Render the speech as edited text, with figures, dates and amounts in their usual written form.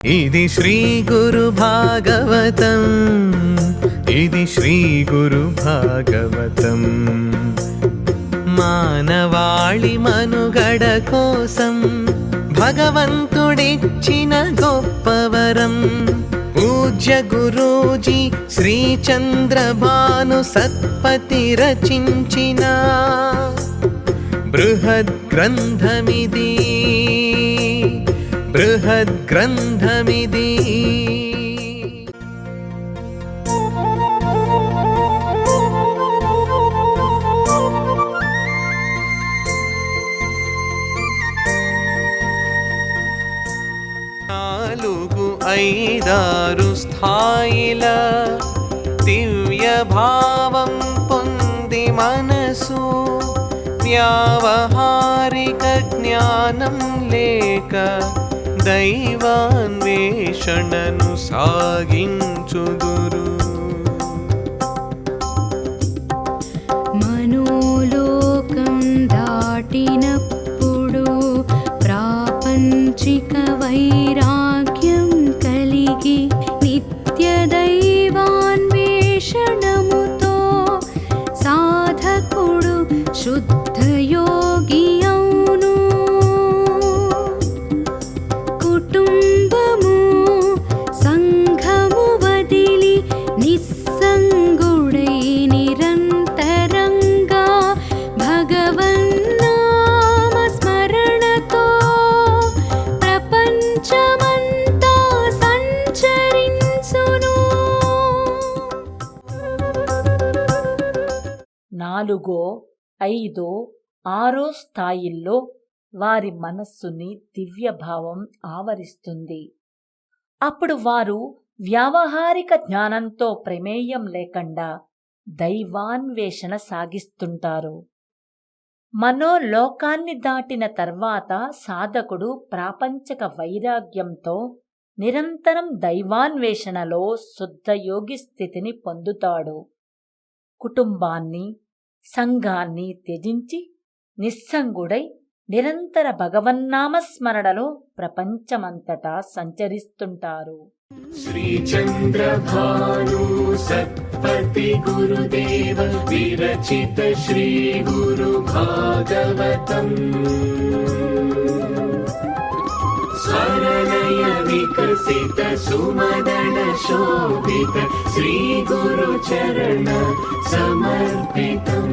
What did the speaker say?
ఇది శ్రీ గురు భాగవతం, ఇది శ్రీ గురు భాగవతం. మానవాళి మనుగడ కోసం భగవంతుడిచ్చిన గొప్పవరం. పూజ్య గురూజీ శ్రీ చంద్రభాను సత్పతి రచించిన బృహద్ గ్రంథమిది, బృహద్ గ్రంథమిది. నాలుగు ఐదారు స్థాయిల దివ్య భావం పొంది మనసు వ్యావహారిక జ్ఞానం లేక దైవాన్వేషణను సాగించుదురు. మనోలోకం దాటినప్పుడు ప్రాపంచిక వైరాగ్యం కలిగి నిత్య దైవాన్వేషణముతో సాధకుడు శుద్ధ యోగి అవును. కుటుంబము సంఘము వదిలి నిస్సంగుడై నిరంతరంగా భగవన్నామ స్మరణతో ప్రపంచమంతా సంచరించును. 4, 5, 6 స్థాయిల్లో వారి మనస్సుని దివ్యభావం ఆవరిస్తుంది. అప్పుడు వారు వ్యావహారిక జ్ఞానంతో ప్రమేయం లేకుండా దైవాన్వేషణ సాగిస్తుంటారు. మనోలోకాన్ని దాటిన తర్వాత సాధకుడు ప్రాపంచక వైరాగ్యంతో నిరంతరం దైవాన్వేషణలో శుద్ధయోగి స్థితిని పొందుతాడు. కుటుంబాన్ని సంఘాన్ని త్యజించి నిస్సంగుడై నిరంతర భగవన్నామస్మరణలో ప్రపంచమంతటా సంచరిస్తుంటారు. శ్రీ చంద్రభాను సత్పతి గురుదేవ విరచిత శ్రీ గురు భాగవతం. స్వరలయ వికసిత సుమదన శోభిత శ్రీ గురు చరణ సమర్పితం.